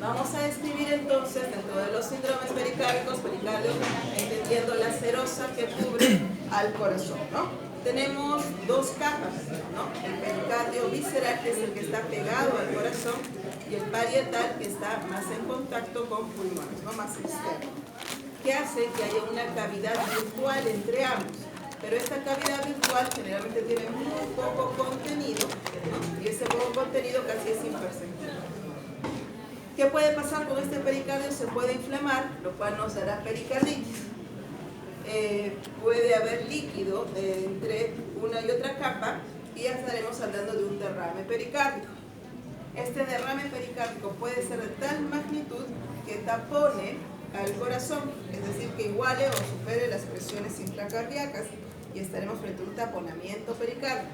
Vamos a describir entonces dentro de los síndromes pericárdicos, pericardio, entendiendo la serosa que cubre al corazón, ¿no? Tenemos dos capas, ¿no? El pericardio visceral, que es el que está pegado al corazón, y el parietal, que está más en contacto con pulmones, ¿no? Más externo, que hace que haya una cavidad virtual entre ambos. Pero esta cavidad virtual generalmente tiene muy poco contenido, ¿no? Y ese poco contenido casi es imperceptible. ¿Qué puede pasar con este pericardio? Se puede inflamar, lo cual nos dará pericarditis. Puede haber líquido entre una y otra capa y ya estaremos hablando de un derrame pericárdico. Este derrame pericárdico puede ser de tal magnitud que tapone al corazón, es decir, que iguale o supere las presiones intracardíacas y estaremos frente a un taponamiento pericárdico.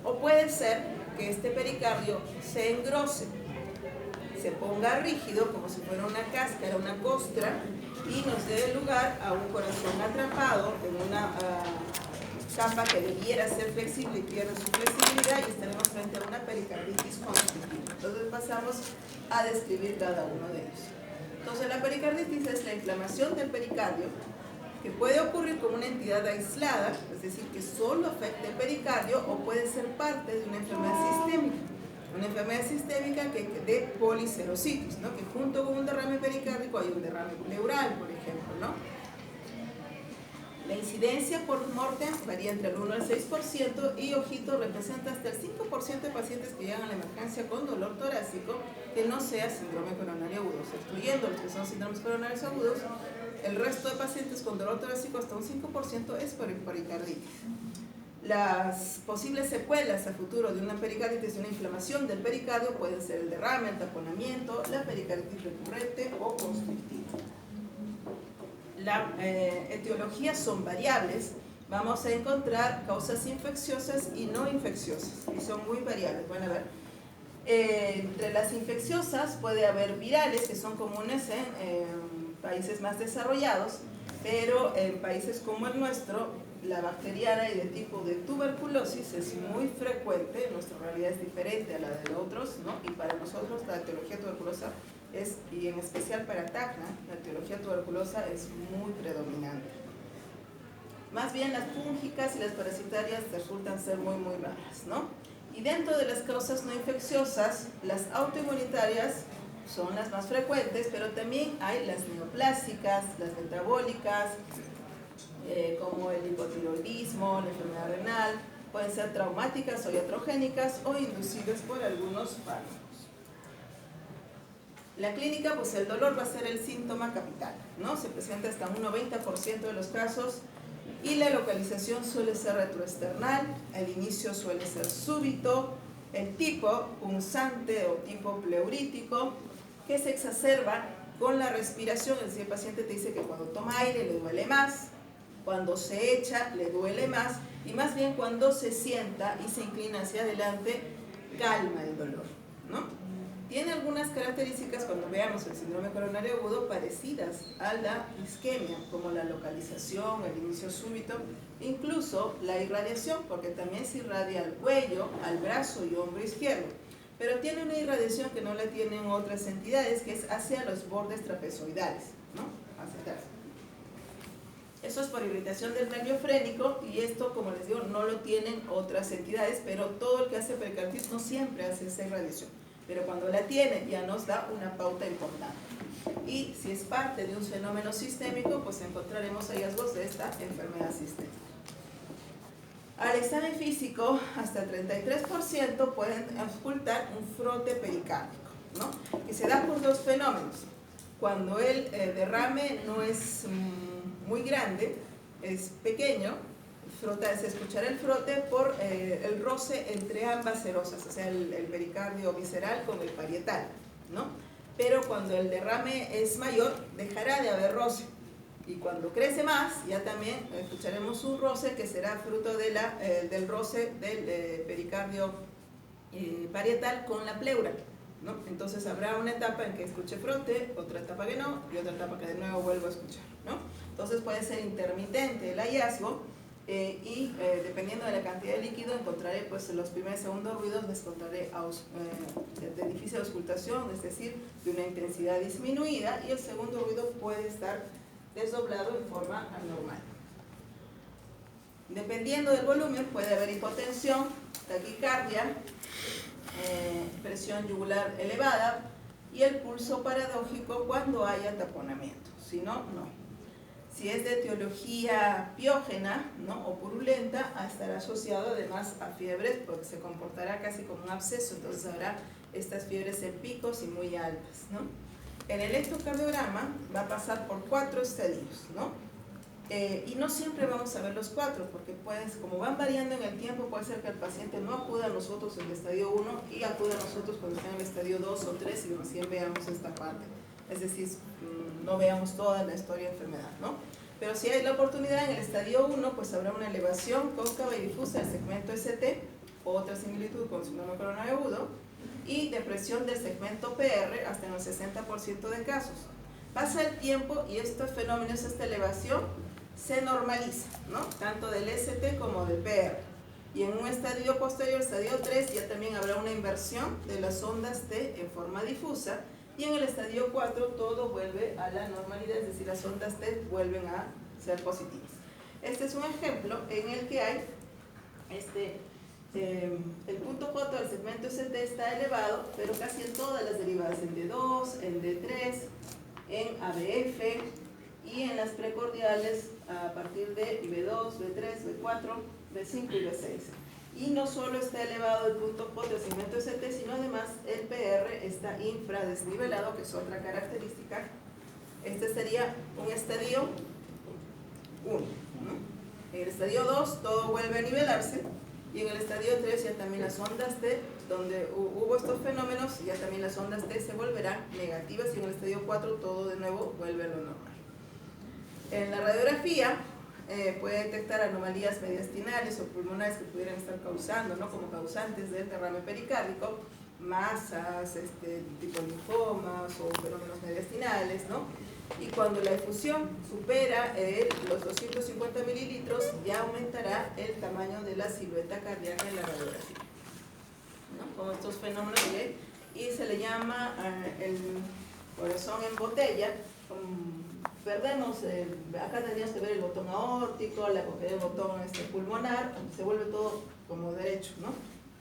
O puede ser que este pericardio se engrose, se ponga rígido como si fuera una cáscara, una costra, y nos dé lugar a un corazón atrapado en una capa que debiera ser flexible y pierde su flexibilidad y estaremos frente a una pericarditis constrictiva. Entonces pasamos a describir cada uno de ellos. Entonces la pericarditis es la inflamación del pericardio que puede ocurrir como una entidad aislada, es decir, que solo afecta el pericardio, o puede ser parte de una enfermedad sistémica. Una enfermedad sistémica de policerositis, ¿no? Que junto con un derrame pericárdico hay un derrame pleural, por ejemplo, ¿no? La incidencia por muerte varía entre el 1 al 6% y, ojito, representa hasta el 5% de pacientes que llegan a la emergencia con dolor torácico que no sea síndrome coronario agudo. Excluyendo los que son síndromes coronarios agudos, el resto de pacientes con dolor torácico hasta un 5% es por pericarditis. Las posibles secuelas a futuro de una pericarditis, de una inflamación del pericardio, pueden ser el derrame, el taponamiento, la pericarditis recurrente o constrictiva. Las etiologías son variables. Vamos a encontrar causas infecciosas y no infecciosas, y son muy variables. Van a ver. Entre las infecciosas puede haber virales, que son comunes en países más desarrollados, pero en países como el nuestro, la bacteriana y de tipo de tuberculosis es muy frecuente. Nuestra realidad es diferente a la de otros, ¿no? Y para nosotros la etiología tuberculosa es, y en especial para Tacna, la etiología tuberculosa es muy predominante. Más bien las fúngicas y las parasitarias resultan ser muy raras, ¿no? Y dentro de las causas no infecciosas, las autoinmunitarias son las más frecuentes, pero también hay las neoplásicas, las metabólicas, como el hipotiroidismo, la enfermedad renal, pueden ser traumáticas o iatrogénicas o inducidas por algunos fármacos. La clínica, pues el dolor va a ser el síntoma capital, ¿no? Se presenta hasta un 90% de los casos y la localización suele ser retroesternal, el inicio suele ser súbito, el tipo punzante o tipo pleurítico, que se exacerba con la respiración, es decir, el paciente te dice que cuando toma aire le duele más, cuando se echa le duele más, y más bien cuando se sienta y se inclina hacia adelante calma el dolor, ¿no? Tiene algunas características, cuando veamos el síndrome coronario agudo, parecidas a la isquemia, como la localización, el inicio súbito, incluso la irradiación, porque también se irradia al cuello, al brazo y hombro izquierdo, pero tiene una irradiación que no la tienen otras entidades, que es hacia los bordes trapezoidales, ¿no? Hacia atrás. Eso es por irritación del ganglio frénico, y esto, como les digo, no lo tienen otras entidades, pero todo el que hace pericarditis no siempre hace esa irradiación, pero cuando la tiene ya nos da una pauta importante. Y si es parte de un fenómeno sistémico, pues encontraremos hallazgos de esta enfermedad sistémica. Al examen físico, hasta 33% pueden ocultar un frote pericárdico, ¿no? Que se da por dos fenómenos. Cuando el derrame no es muy grande, es pequeño, se escuchará el frote por el roce entre ambas serosas, o sea, el pericardio visceral con el parietal, ¿no? Pero cuando el derrame es mayor, dejará de haber roce. Y cuando crece más, ya también escucharemos un roce que será fruto de del roce del pericardio parietal con la pleura, ¿no? Entonces habrá una etapa en que escuche frote, otra etapa que no, y otra etapa que de nuevo vuelvo a escuchar, ¿no? Entonces puede ser intermitente el hallazgo, dependiendo de la cantidad de líquido encontraré pues los primeros y segundos ruidos les contaré de difícil auscultación, es decir, de una intensidad disminuida, y el segundo ruido puede estar desdoblado en forma anormal. Dependiendo del volumen puede haber hipotensión, taquicardia, presión yugular elevada y el pulso paradójico cuando haya taponamiento, si no, no. Si es de etiología piógena, ¿no?, o purulenta, estará asociado además a fiebres porque se comportará casi como un absceso, entonces habrá estas fiebres en picos y muy altas, ¿no? El electrocardiograma va a pasar por 4 estadios, ¿no? Y no siempre vamos a ver los 4 porque pues, como van variando en el tiempo, puede ser que el paciente no acuda a nosotros en el estadio 1 y acuda a nosotros cuando esté en el estadio 2 o 3 y recién veamos esta parte. Es decir, no veamos toda la historia de enfermedad, ¿no? Pero si hay la oportunidad en el estadio 1, pues habrá una elevación cóncava y difusa del segmento ST, otra similitud con síndrome coronario agudo, y depresión del segmento PR hasta en el 60% de casos. Pasa el tiempo y estos fenómenos, esta elevación, se normaliza, ¿no?, tanto del ST como del PR. Y en un estadio posterior, estadio 3, ya también habrá una inversión de las ondas T en forma difusa, y en el estadio 4 todo vuelve a la normalidad, es decir, las ondas T vuelven a ser positivas. Este es un ejemplo en el que hay el punto J del segmento ST está elevado, pero casi en todas las derivadas, en D2, en D3, en ABF y en las precordiales a partir de B2, B3, B4, B5 y B6. Y no solo está elevado el punto J del segmento ST, sino además el PR está infradesnivelado, que es otra característica. Este sería un estadio 1, ¿no? En el estadio 2 todo vuelve a nivelarse, y en el estadio 3 ya también las ondas T, donde hubo estos fenómenos, ya también las ondas T se volverán negativas, y en el estadio 4 todo de nuevo vuelve a lo normal. En la radiografía puede detectar anomalías mediastinales o pulmonares que pudieran estar causando, ¿no?, como causantes del derrame pericárdico, masas, tipo linfomas o fenómenos mediastinales, ¿no? Y cuando la efusión supera los 250 mililitros, ya aumentará el tamaño de la silueta cardíaca en la radiografía, ¿no?, con estos fenómenos y se le llama el corazón en botella. Perdemos, acá tendríamos que ver el botón aórtico, el botón pulmonar, se vuelve todo como derecho, ¿no?,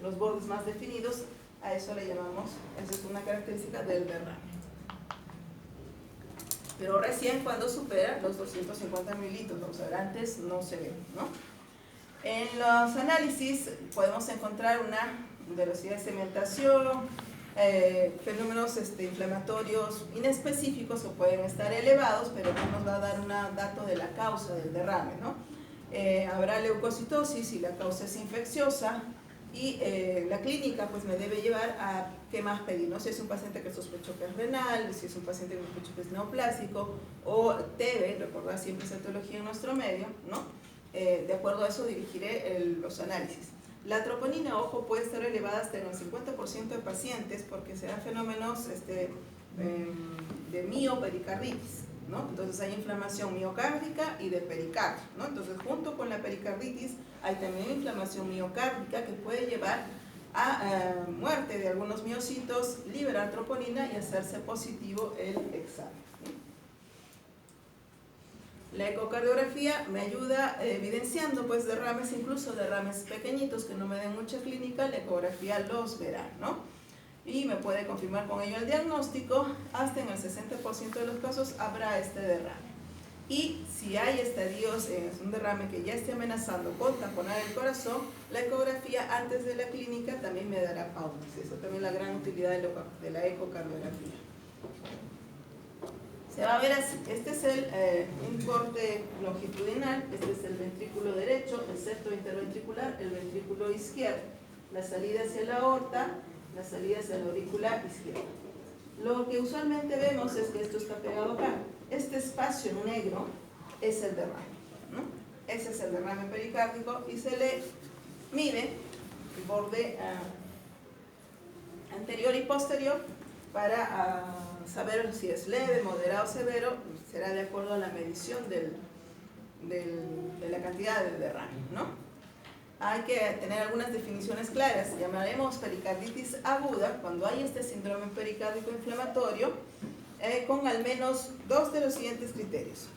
los bordes más definidos, a eso le llamamos, esa es una característica del derrame. Pero recién cuando supera los 250 mililitros, o sea, antes no se ve, ¿no? En los análisis podemos encontrar una velocidad de sedimentación, fenómenos inflamatorios inespecíficos que pueden estar elevados, pero no nos va a dar un dato de la causa del derrame, ¿no? Habrá leucocitosis y la causa es infecciosa, y la clínica pues me debe llevar a qué más pedir, ¿no? Si es un paciente que sospecho que es renal, si es un paciente que sospecho que es neoplásico, o TB, recordar siempre esa etiología en nuestro medio, ¿no? De acuerdo a eso dirigiré los análisis. La troponina, ojo, puede estar elevada hasta en el 50% de pacientes porque se dan fenómenos de miopericarditis, ¿no? Entonces hay inflamación miocárdica y de pericardio, ¿no? Entonces junto con la pericarditis hay también inflamación miocárdica que puede llevar a muerte de algunos miocitos, liberar troponina y hacerse positivo el examen. La ecocardiografía me ayuda evidenciando pues derrames, incluso derrames pequeñitos que no me den mucha clínica, la ecografía los verá, ¿no? Y me puede confirmar con ello el diagnóstico, hasta en el 60% de los casos habrá este derrame. Y si hay estadios, un derrame que ya esté amenazando con taponar el corazón, la ecografía antes de la clínica también me dará pautas. Eso también es la gran utilidad de la ecocardiografía. Se va a ver así, este es un corte longitudinal, este es el ventrículo derecho, el septo interventricular, el ventrículo izquierdo, la salida hacia la aorta, la salida hacia la aurícula izquierda. Lo que usualmente vemos es que esto está pegado acá. Este espacio negro es el derrame, ¿no? Ese es el derrame pericárdico y se le mide el borde anterior y posterior para saber si es leve, moderado o severo. Será de acuerdo a la medición de la cantidad del derrame, ¿no? Hay que tener algunas definiciones claras. Llamaremos pericarditis aguda cuando hay este síndrome pericárdico inflamatorio con al menos dos de los siguientes criterios: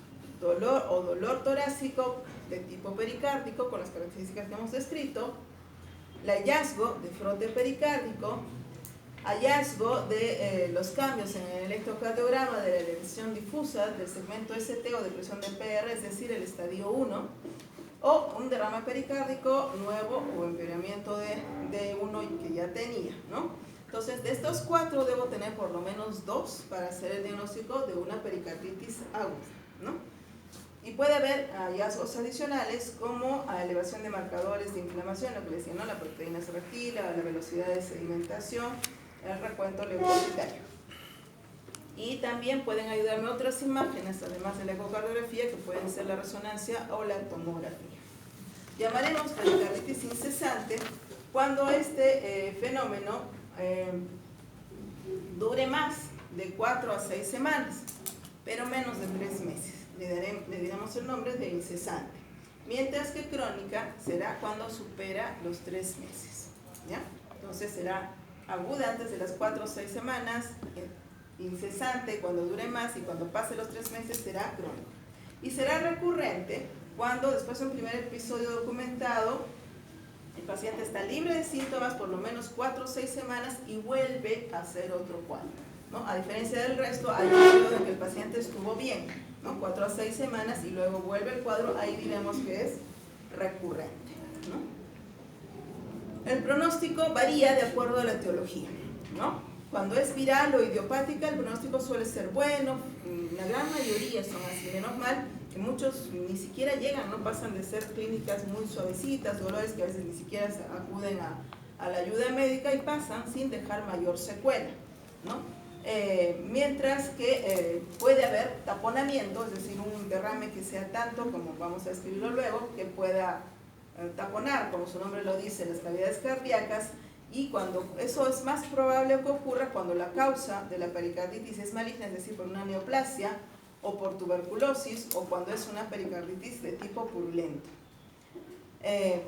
dolor o dolor torácico de tipo pericárdico con las características que hemos descrito, el hallazgo de frote pericárdico, hallazgo de los cambios en el electrocardiograma de la lesión difusa del segmento ST o depresión del PR, es decir, el estadio 1, o un derrame pericárdico nuevo o empeoramiento de uno que ya tenía, ¿no? Entonces, de estos 4 debo tener por lo menos 2 para hacer el diagnóstico de una pericarditis aguda, ¿no? Y puede haber hallazgos adicionales como elevación de marcadores de inflamación, lo que les decía, ¿no? La proteína C reactiva, la velocidad de sedimentación, el recuento leucocitario. Y también pueden ayudarme otras imágenes, además de la ecocardiografía, que pueden ser la resonancia o la tomografía. Llamaremos pericarditis incesante cuando este fenómeno dure más de 4 a 6 semanas, pero menos de 3 meses. Le diremos el nombre de incesante. Mientras que crónica será cuando supera los 3 meses, ¿ya? Entonces será aguda antes de las 4 o 6 semanas, incesante cuando dure más, y cuando pase los 3 meses será crónico. Y será recurrente cuando después de un primer episodio documentado el paciente está libre de síntomas por lo menos 4 o 6 semanas y vuelve a hacer otro cuadro, ¿no? A diferencia del resto, hay un periodo en que el paciente estuvo bien, ¿no? 4 a 6 semanas y luego vuelve el cuadro, ahí diremos que es recurrente, ¿no? El pronóstico varía de acuerdo a la etiología, ¿no? Cuando es viral o idiopática, el pronóstico suele ser bueno, la gran mayoría son así, menos mal que muchos ni siquiera llegan, no pasan de ser clínicas muy suavecitas, dolores que a veces ni siquiera acuden a la ayuda médica y pasan sin dejar mayor secuela, ¿no? Mientras que puede haber taponamiento, es decir, un derrame que sea tanto, como vamos a escribirlo luego, que pueda taponar, como su nombre lo dice, las cavidades cardíacas. Y cuando eso es más probable que ocurra cuando la causa de la pericarditis es maligna, es decir, por una neoplasia o por tuberculosis, o cuando es una pericarditis de tipo purulento.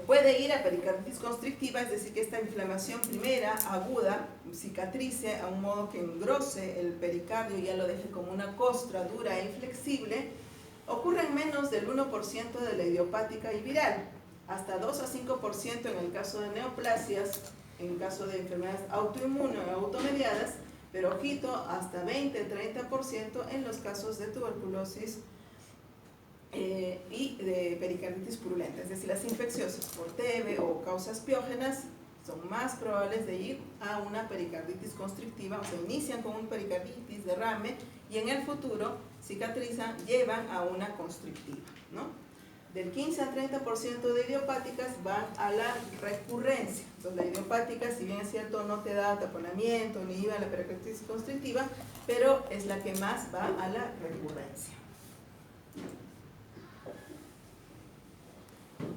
Puede ir a pericarditis constrictiva, es decir, que esta inflamación primera, aguda, cicatrice a un modo que engrose el pericardio y ya lo deje como una costra dura e inflexible. Ocurre en menos del 1% de la idiopática y viral, hasta 2 a 5% en el caso de neoplasias, en caso de enfermedades autoinmunes o automediadas, pero ojito, hasta 20-30% en los casos de tuberculosis y de pericarditis purulenta, es decir, las infecciosas por TB o causas piógenas son más probables de ir a una pericarditis constrictiva, o sea, inician con un pericarditis derrame y en el futuro cicatrizan, llevan a una constrictiva, ¿no? Del 15 a 30% de idiopáticas van a la recurrencia. Entonces, la idiopática, si bien es cierto, no te da taponamiento ni iba a la pericarditis constrictiva, pero es la que más va a la recurrencia.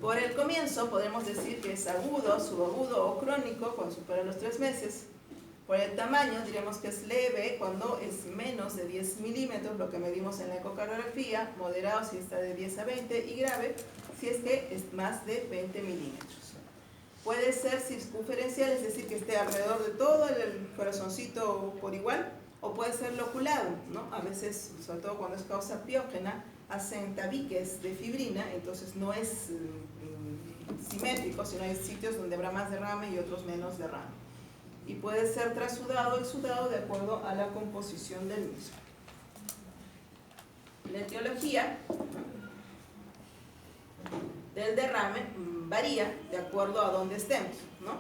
Por el comienzo podemos decir que es agudo, subagudo o crónico cuando supera los 3 meses. Por el tamaño diremos que es leve cuando es menos de 10 milímetros, lo que medimos en la ecocardiografía, moderado si está de 10 a 20 y grave si es que es más de 20 milímetros. Puede ser circunferencial, es decir, que esté alrededor de todo el corazoncito por igual, o puede ser loculado, ¿no? A veces, sobre todo cuando es causa piógena, hacen tabiques de fibrina, entonces no es simétrico, sino hay sitios donde habrá más derrame y otros menos derrame. Y puede ser trasudado y sudado de acuerdo a la composición del mismo. La etiología del derrame varía de acuerdo a dónde estemos, ¿no?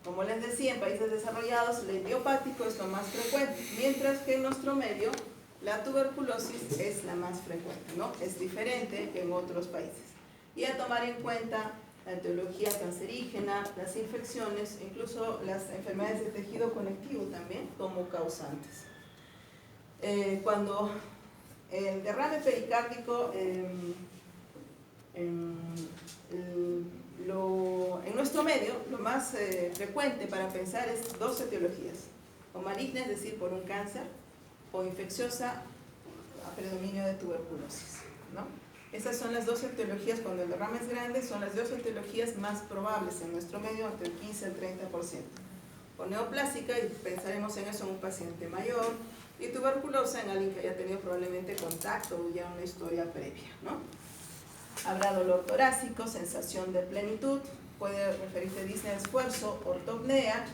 Como les decía, en países desarrollados el idiopático es lo más frecuente, mientras que en nuestro medio la tuberculosis es la más frecuente, ¿no? Es diferente que en otros países. Y a tomar en cuenta la etiología cancerígena, las infecciones, incluso las enfermedades de tejido conectivo también como causantes. Cuando el derrame pericárdico, en nuestro medio, lo más frecuente para pensar es 2 etiologías, o maligna, es decir, por un cáncer, o infecciosa a predominio de tuberculosis, ¿no? Esas son las dos etiologías, cuando el derrame es grande, son las dos etiologías más probables en nuestro medio, entre el 15 y el 30%. O neoplásica, y pensaremos en eso en un paciente mayor, y tuberculosa en alguien que haya tenido probablemente contacto o ya una historia previa, ¿no? Habrá dolor torácico, sensación de plenitud, puede referirse a disnea de esfuerzo, ortopnea,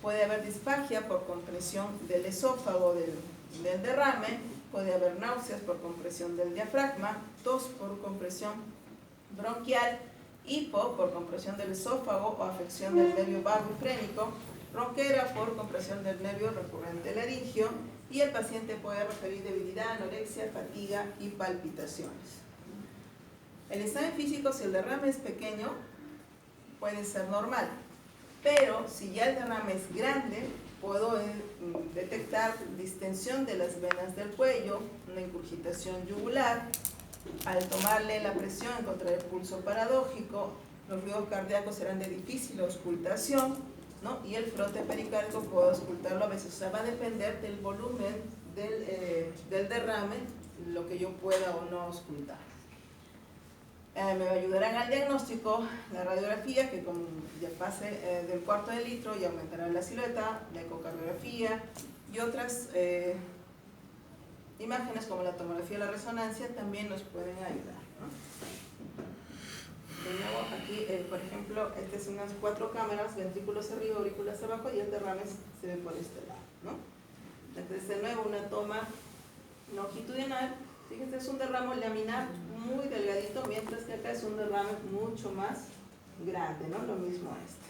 puede haber disfagia por compresión del esófago del derrame, puede haber náuseas por compresión del diafragma, tos por compresión bronquial, hipo por compresión del esófago o afección del nervio vago y frénico, ronquera por compresión del nervio recurrente laringio, y el paciente puede referir debilidad, anorexia, fatiga y palpitaciones. El examen físico, si el derrame es pequeño, puede ser normal, pero si ya el derrame es grande, puedo detectar distensión de las venas del cuello, una incurgitación yugular. Al tomarle la presión encontraré el pulso paradójico, los ruidos cardíacos serán de difícil auscultación, ¿no? Y el frote pericárdico puedo auscultarlo a veces, o sea, va a depender del volumen del derrame, lo que yo pueda o no auscultar. Me ayudarán al diagnóstico la radiografía, que como ya pase del cuarto de litro ya aumentará la silueta, la ecocardiografía y otras imágenes como la tomografía y la resonancia también nos pueden ayudar, ¿no? De nuevo aquí, por ejemplo, estas son unas 4 cámaras, ventrículos arriba, aurículas abajo, y el derrame se ve por este lado, ¿no? Entonces de nuevo una toma longitudinal. Fíjense, es un derrame laminar muy delgadito, mientras que acá es un derrame mucho más grande, ¿no? Lo mismo este.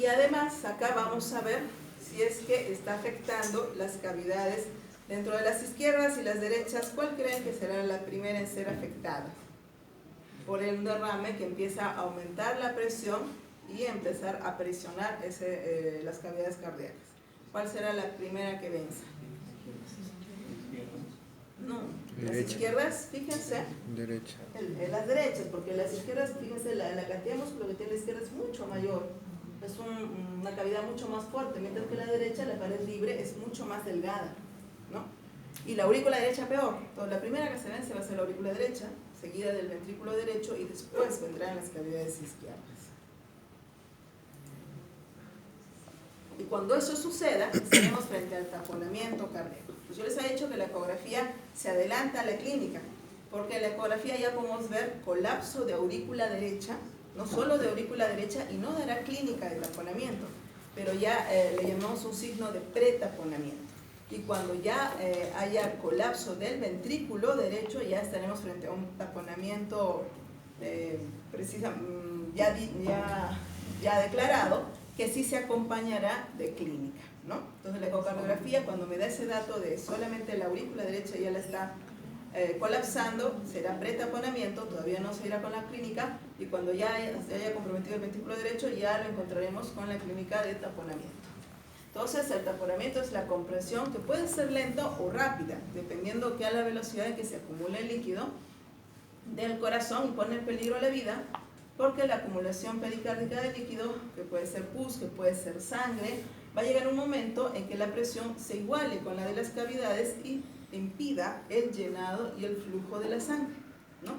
Y además, acá vamos a ver si es que está afectando las cavidades dentro de las izquierdas y las derechas. ¿Cuál creen que será la primera en ser afectada? Por el derrame que empieza a aumentar la presión y empezar a presionar las cavidades cardíacas. ¿Cuál será la primera que venza? No, las izquierdas, fíjense, las derechas, porque las izquierdas, fíjense, la cantidad de músculo que tiene la izquierda es mucho mayor, es una cavidad mucho más fuerte, mientras que la derecha, la pared libre, es mucho más delgada, ¿no? Y la aurícula derecha peor. Entonces, la primera que se vence va a ser la aurícula derecha, seguida del ventrículo derecho, y después vendrán las cavidades izquierdas. Y cuando eso suceda, estaremos frente al taponamiento cardíaco. Pues yo les he dicho que la ecografía se adelanta a la clínica, porque en la ecografía ya podemos ver colapso de aurícula derecha, no solo de aurícula derecha, y no dará clínica de taponamiento, pero ya le llamamos un signo de pretaponamiento. Y cuando ya haya colapso del ventrículo derecho, ya estaremos frente a un taponamiento ya declarado, que sí se acompañará de clínica, ¿no? Entonces la ecocardiografía, cuando me da ese dato de solamente la aurícula derecha ya la está colapsando, será pretaponamiento, todavía no se irá con la clínica, y cuando ya se haya comprometido el ventrículo derecho, ya lo encontraremos con la clínica de taponamiento. Entonces el taponamiento es la compresión, que puede ser lenta o rápida, dependiendo que a la velocidad en que se acumule el líquido del corazón, y pone en peligro la vida, porque la acumulación pericárdica de líquido, que puede ser pus, que puede ser sangre, va a llegar un momento en que la presión se iguale con la de las cavidades y impida el llenado y el flujo de la sangre, ¿no?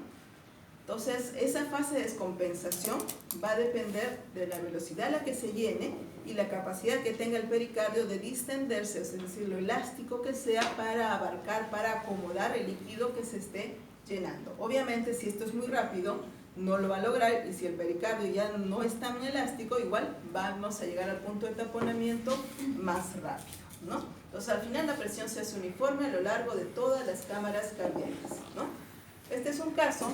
Entonces, esa fase de descompensación va a depender de la velocidad a la que se llene y la capacidad que tenga el pericardio de distenderse, es decir, lo elástico que sea para abarcar, para acomodar el líquido que se esté llenando. Obviamente, si esto es muy rápido, no lo va a lograr, y si el pericardio ya no es tan elástico, igual vamos a llegar al punto de taponamiento más rápido, ¿no? Entonces al final la presión se hace uniforme a lo largo de todas las cámaras cardíacas, ¿no? Este es un caso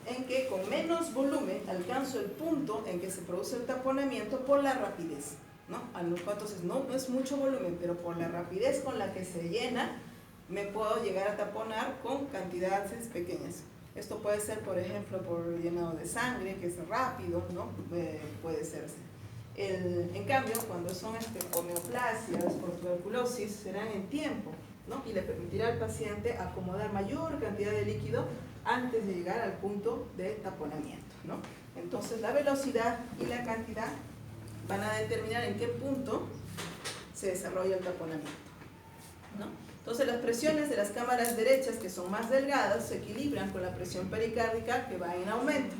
en que con menos volumen alcanzo el punto en que se produce el taponamiento por la rapidez, ¿no? Entonces no es mucho volumen, pero por la rapidez con la que se llena me puedo llegar a taponar con cantidades pequeñas. Esto puede ser, por ejemplo, por llenado de sangre, que es rápido, ¿no? Puede ser. En cambio, cuando son por neoplasias, por tuberculosis, serán en tiempo, ¿no? Y le permitirá al paciente acomodar mayor cantidad de líquido antes de llegar al punto de taponamiento, ¿no? Entonces, la velocidad y la cantidad van a determinar en qué punto se desarrolla el taponamiento, ¿no? Entonces las presiones de las cámaras derechas, que son más delgadas, se equilibran con la presión pericárdica, que va en aumento.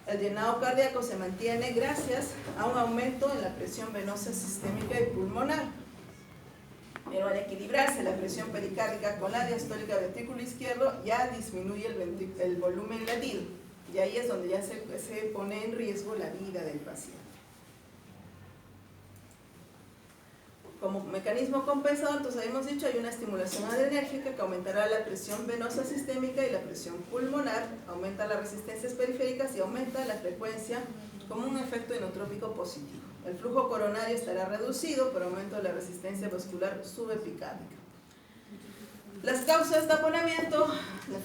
El llenado cardíaco se mantiene gracias a un aumento en la presión venosa sistémica y pulmonar. Pero al equilibrarse la presión pericárdica con la diastólica del ventrículo izquierdo, ya disminuye el volumen latido. Y ahí es donde ya se pone en riesgo la vida del paciente. Como mecanismo compensador, entonces habíamos dicho, hay una estimulación adrenérgica que aumentará la presión venosa sistémica y la presión pulmonar, aumenta las resistencias periféricas y aumenta la frecuencia como un efecto inotrópico positivo. El flujo coronario estará reducido por aumento de la resistencia vascular subepicárdica. Las causas de taponamiento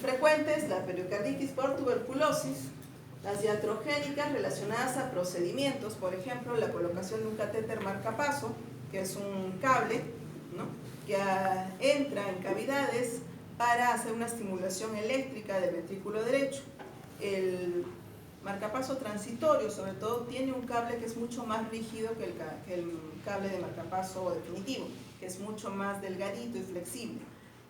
frecuentes, la pericarditis por tuberculosis, las iatrogénicas relacionadas a procedimientos, por ejemplo, la colocación de un catéter marcapaso, que es un cable, ¿no?, que entra en cavidades para hacer una estimulación eléctrica del ventrículo derecho. El marcapaso transitorio, sobre todo, tiene un cable que es mucho más rígido que el cable de marcapaso definitivo, que es mucho más delgadito y flexible.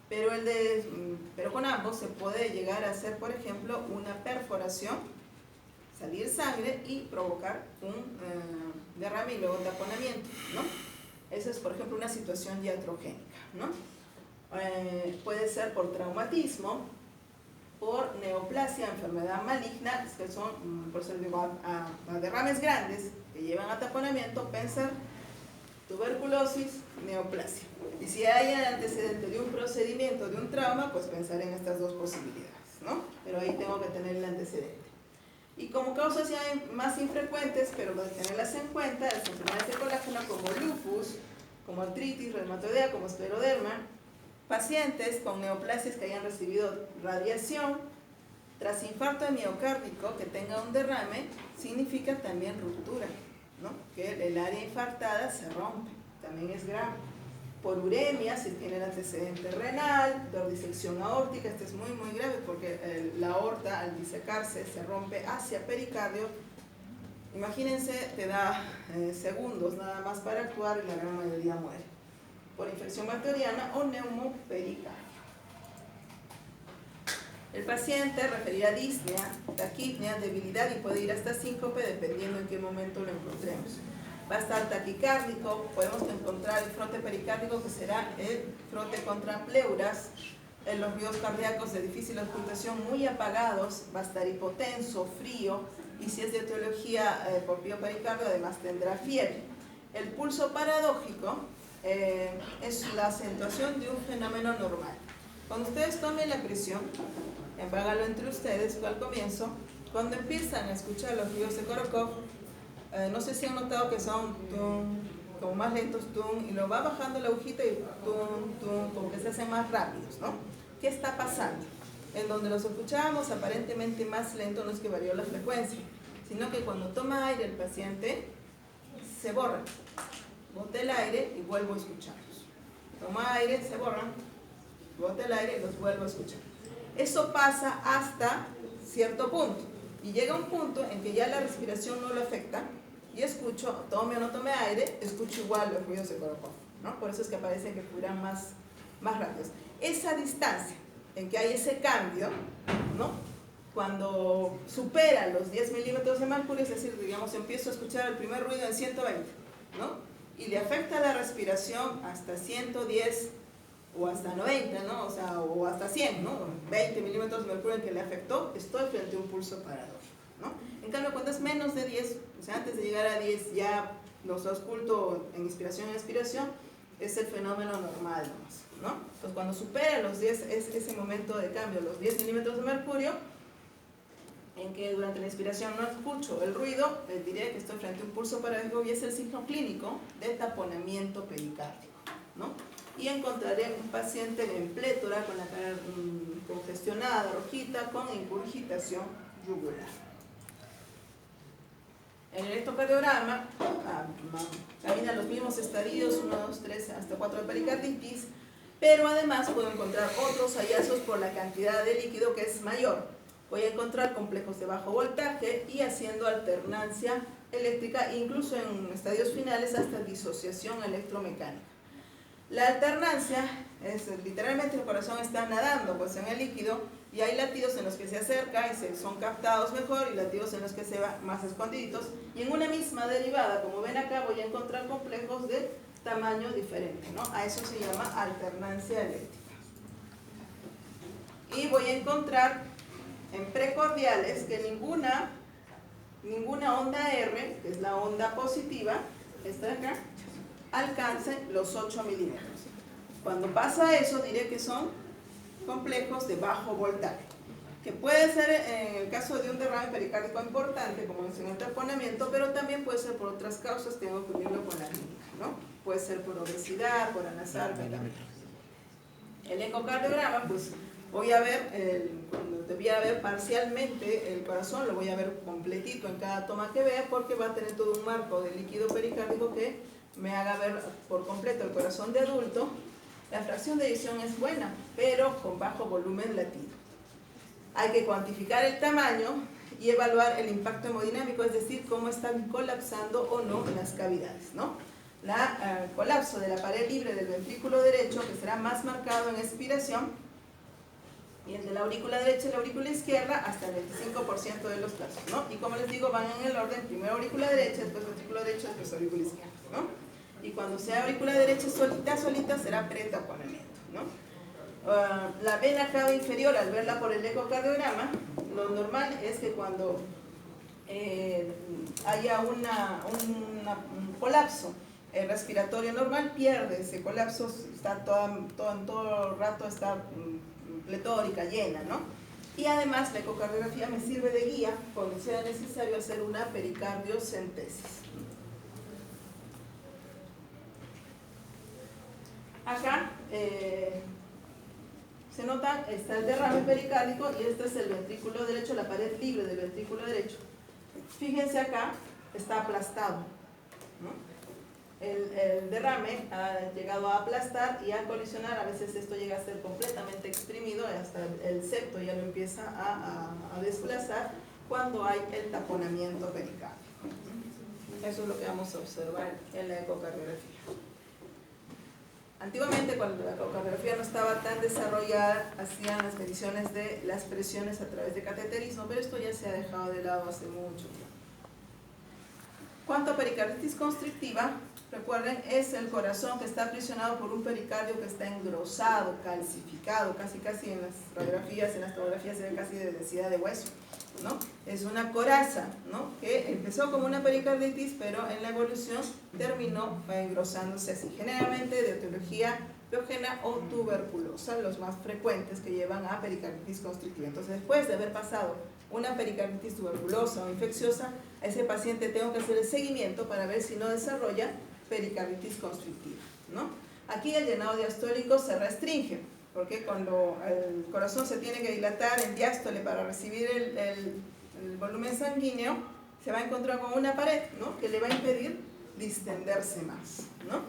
Pero con ambos se puede llegar a hacer, por ejemplo, una perforación, salir sangre y provocar un derrame y luego un taponamiento, ¿no? Esa es, por ejemplo, una situación iatrogénica, ¿no? Puede ser por traumatismo, por neoplasia, enfermedad maligna, que son, por eso digo, a derrames grandes que llevan a taponamiento, pensar tuberculosis, neoplasia. Y si hay antecedente de un procedimiento, de un trauma, pues pensar en estas dos posibilidades, ¿no? Pero ahí tengo que tener el antecedente. Y como causas ya más infrecuentes, pero de tenerlas en cuenta, las enfermedades de colágeno como lupus, como artritis reumatoidea, como escleroderma, pacientes con neoplasias que hayan recibido radiación, tras infarto miocárdico que tenga un derrame, significa también ruptura, ¿no?, que el área infartada se rompe, también es grave. Por uremia, si tiene el antecedente renal, por disección aórtica, esto es muy muy grave porque la aorta al disecarse se rompe hacia pericardio. Imagínense, te da segundos nada más para actuar y la gran mayoría muere por infección bacteriana o neumopericardio. El paciente referirá disnea, taquipnea, debilidad y puede ir hasta síncope dependiendo en qué momento lo encontremos. Va a estar taquicárdico, podemos encontrar el frote pericárdico, que será el frote contra pleuras, en los ruidos cardíacos de difícil ocultación muy apagados, va a estar hipotenso, frío, y si es de etiología por piopericardio, además tendrá fiebre. El pulso paradójico es la acentuación de un fenómeno normal. Cuando ustedes tomen la presión, háganlo entre ustedes al comienzo, cuando empiezan a escuchar los ruidos de Korokov, no sé si han notado que son como más lentos, y lo va bajando la agujita y como que se hacen más rápidos, ¿no? ¿Qué está pasando? En donde los escuchábamos aparentemente más lento, no es que varió la frecuencia, sino que cuando toma aire el paciente se borra, bota el aire y vuelvo a escucharlos. Toma aire, se borran, bota el aire y los vuelvo a escuchar. Eso pasa hasta cierto punto. Y llega un punto en que ya la respiración no lo afecta y escucho, tome o no tome aire, escucho igual los ruidos de Korokov, ¿no? Por eso es que aparecen que fueran más rápidos. Esa distancia en que hay ese cambio, ¿no?, cuando supera los 10 milímetros de mercurio, es decir, digamos, empiezo a escuchar el primer ruido en 120, ¿no?, y le afecta la respiración hasta 110 o hasta 90, ¿no?, o hasta 100, ¿no?, 20 milímetros de mercurio en que le afectó, estoy frente a un pulso paradójico, ¿no? En cambio, cuando es menos de 10, o sea, antes de llegar a 10 ya los ausculto en inspiración y expiración, es el fenómeno normal, ¿no? Entonces, cuando supera los 10, es ese momento de cambio, los 10 milímetros de mercurio, en que durante la inspiración no escucho el ruido, les diré que estoy frente a un pulso paradójico y es el signo clínico de taponamiento pericárdico, ¿no? Y encontraré un paciente en plétora con la cara congestionada, rojita, con ingurgitación yugular. En el electrocardiograma caminan los mismos estadios, 1, 2, 3, hasta 4 de pericarditis, pero además puedo encontrar otros hallazgos por la cantidad de líquido que es mayor. Voy a encontrar complejos de bajo voltaje y haciendo alternancia eléctrica, incluso en estadios finales hasta disociación electromecánica. La alternancia es literalmente el corazón está nadando pues en el líquido y hay latidos en los que se acerca y son captados mejor y latidos en los que se va más escondiditos, y en una misma derivada, como ven acá, voy a encontrar complejos de tamaño diferente, ¿no? A eso se llama alternancia eléctrica. Y voy a encontrar en precordiales que ninguna onda R, que es la onda positiva, esta de acá, alcance los 8 milímetros. Cuando pasa eso, diré que son complejos de bajo voltaje, que puede ser en el caso de un derrame pericárdico importante, como en el taponamiento, pero también puede ser por otras causas, tengo que unirlo con la clínica, ¿no? Puede ser por obesidad, por anasar, el ecocardiograma, pues voy a ver, cuando debía ver parcialmente el corazón, lo voy a ver completito en cada toma que vea, porque va a tener todo un marco de líquido pericárdico que me haga ver por completo el corazón de adulto. La fracción de eyección es buena, pero con bajo volumen latido. Hay que cuantificar el tamaño y evaluar el impacto hemodinámico, es decir, cómo están colapsando o no las cavidades, ¿no? El colapso de la pared libre del ventrículo derecho, que será más marcado en expiración, y el de la aurícula derecha y la aurícula izquierda hasta el 25% de los casos, ¿no? Y como les digo, van en el orden, primero aurícula derecha, después ventrículo derecho, después aurícula izquierda, ¿no? Y cuando sea aurícula derecha solita será pretaponamiento, ¿no? La vena cava inferior, al verla por el ecocardiograma, lo normal es que cuando haya un colapso respiratorio normal, pierde ese colapso, está todo el rato está pletórica, llena, ¿no? Y además la ecocardiografía me sirve de guía cuando sea necesario hacer una pericardiocentesis. Acá se nota, está el derrame pericárdico y este es el ventrículo derecho, la pared libre del ventrículo derecho. Fíjense acá, está aplastado, ¿no? El derrame ha llegado a aplastar y a colisionar, a veces esto llega a ser completamente exprimido, hasta el septo ya lo empieza a desplazar cuando hay el taponamiento pericárdico. Eso es lo que vamos a observar en la ecocardiografía. Antiguamente, cuando la ecocardiografía no estaba tan desarrollada, hacían las mediciones de las presiones a través de cateterismo, pero esto ya se ha dejado de lado hace mucho tiempo. Cuanto a pericarditis constrictiva, recuerden, es el corazón que está aprisionado por un pericardio que está engrosado, calcificado, casi en las radiografías, en las tomografías se ve casi de densidad de hueso, ¿no? Es una coraza, ¿no? Que empezó como una pericarditis, pero en la evolución terminó engrosándose así, generalmente de etiología piógena o tuberculosa, los más frecuentes que llevan a pericarditis constrictiva. Entonces, después de haber pasado una pericarditis tuberculosa o infecciosa, a ese paciente tengo que hacer el seguimiento para ver si no desarrolla pericarditis constrictiva, ¿no? Aquí el llenado diastólico se restringe, porque cuando el corazón se tiene que dilatar en diástole para recibir el volumen sanguíneo, se va a encontrar con una pared, ¿no? Que le va a impedir distenderse más, ¿no?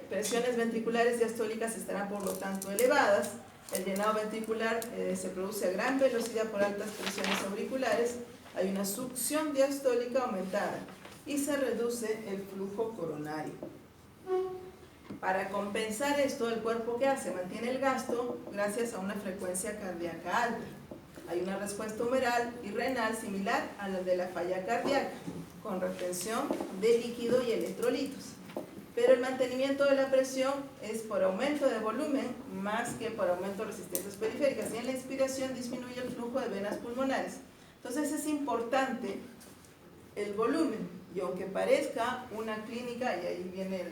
Presiones ventriculares diastólicas estarán por lo tanto elevadas. El llenado ventricular se produce a gran velocidad por altas presiones auriculares, hay una succión diastólica aumentada y se reduce el flujo coronario. Para compensar esto, el cuerpo ¿qué hace? Mantiene el gasto gracias a una frecuencia cardíaca alta. Hay una respuesta humeral y renal similar a la de la falla cardíaca, con retención de líquido y electrolitos. Pero el mantenimiento de la presión es por aumento de volumen más que por aumento de resistencias periféricas, y en la inspiración disminuye el flujo de venas pulmonares. Entonces es importante el volumen, y aunque parezca una clínica, y ahí viene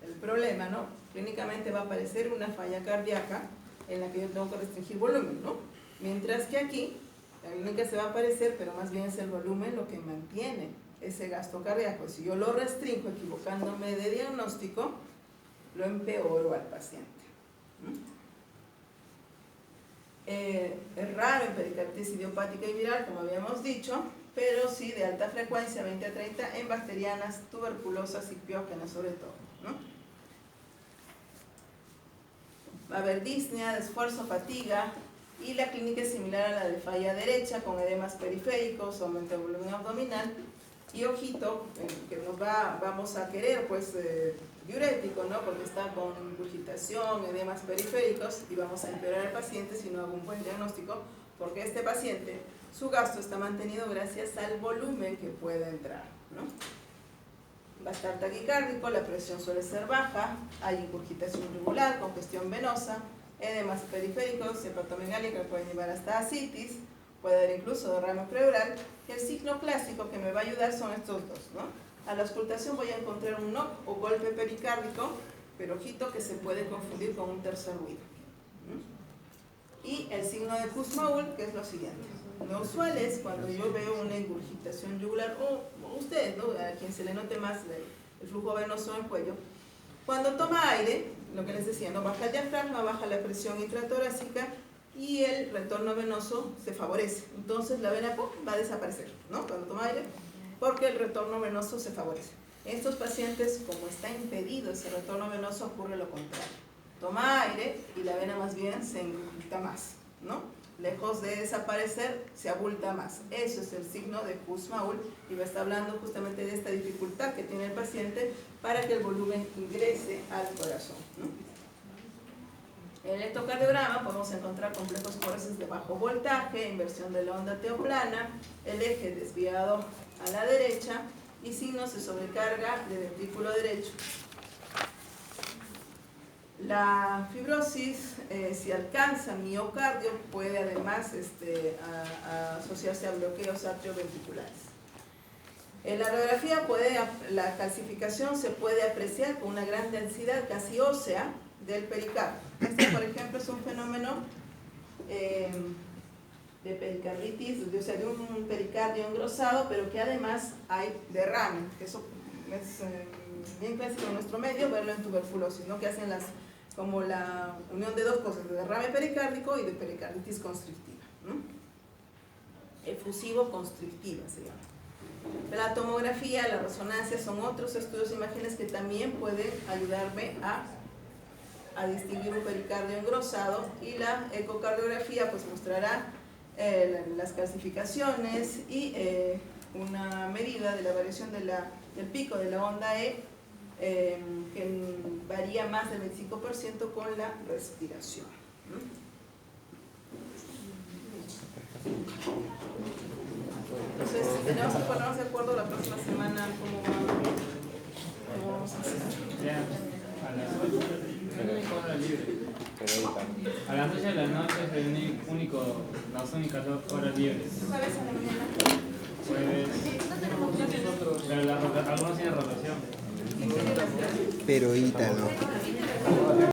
el problema, ¿no? Clínicamente va a aparecer una falla cardíaca en la que yo tengo que restringir volumen, ¿no? Mientras que aquí, la clínica se va a aparecer, pero más bien es el volumen lo que mantiene ese gasto cardíaco. Si yo lo restringo equivocándome de diagnóstico, lo empeoro al paciente. Es raro en pericarditis idiopática y viral, como habíamos dicho, pero sí de alta frecuencia, 20 a 30, en bacterianas, tuberculosas y piógenas sobre todo, ¿no? Va a haber disnea, esfuerzo, fatiga, y la clínica es similar a la de falla derecha, con edemas periféricos, aumento de volumen abdominal, Y ojito, que vamos a querer pues diurético, ¿no? Porque está con ingurgitación, edemas periféricos y vamos a empeorar al paciente si no hago un buen diagnóstico, porque este paciente, su gasto está mantenido gracias al volumen que puede entrar, ¿no? Va a estar taquicárdico, la presión suele ser baja, hay ingurgitación yugular, congestión venosa, edemas periféricos, hepatomegalia que pueden llevar hasta ascitis, puede haber incluso derrame pleural, y el signo clásico que me va a ayudar son estos dos, ¿no? A la auscultación voy a encontrar un knock o golpe pericárdico, pero ojito que se puede confundir con un tercer ruido. Y el signo de Kussmaul, que es lo siguiente. Lo usual es cuando yo veo una ingurgitación yugular, o usted, ¿no? A quien se le note más el flujo venoso en el cuello, cuando toma aire, lo que les decía, ¿no? Baja el diafragma, baja la presión intratorácica y el retorno venoso se favorece. Entonces la vena va a desaparecer, ¿no? Cuando toma aire, porque el retorno venoso se favorece. En estos pacientes, como está impedido ese retorno venoso, ocurre lo contrario. Toma aire y la vena más bien se engurgita más, ¿no? Lejos de desaparecer, se abulta más. Eso es el signo de Kussmaul y me está hablando justamente de esta dificultad que tiene el paciente para que el volumen ingrese al corazón, ¿no? En el electrocardiograma podemos encontrar complejos corazones de bajo voltaje, inversión de la onda teoplana, el eje desviado a la derecha y signos de sobrecarga del ventrículo derecho. La fibrosis, si alcanza miocardio, puede además asociarse a bloqueos atrioventriculares. En la radiografía la calcificación se puede apreciar con una gran densidad casi ósea del pericardio. Este, por ejemplo, es un fenómeno de pericarditis, o sea, de un pericardio engrosado, pero que además hay derrame. Eso es bien clásico en nuestro medio, verlo en tuberculosis, ¿no? Que hacen como la unión de dos cosas, de derrame pericárdico y de pericarditis constrictiva, ¿no? Efusivo-constrictiva se llama. La tomografía, la resonancia son otros estudios de imágenes que también pueden ayudarme a distinguir un pericardio engrosado, y la ecocardiografía pues mostrará las calcificaciones y una medida de la variación del pico de la onda E, que varía más del 25% con la respiración. Entonces, tenemos que ponernos de acuerdo la próxima semana cómo vamos a hacer. A las 8 es la única hora libre. A las 8 de la noche es las únicas 2 horas libres. ¿Jueves a la mañana? Jueves. Pero algunos tienen rotación. Pero Ita no.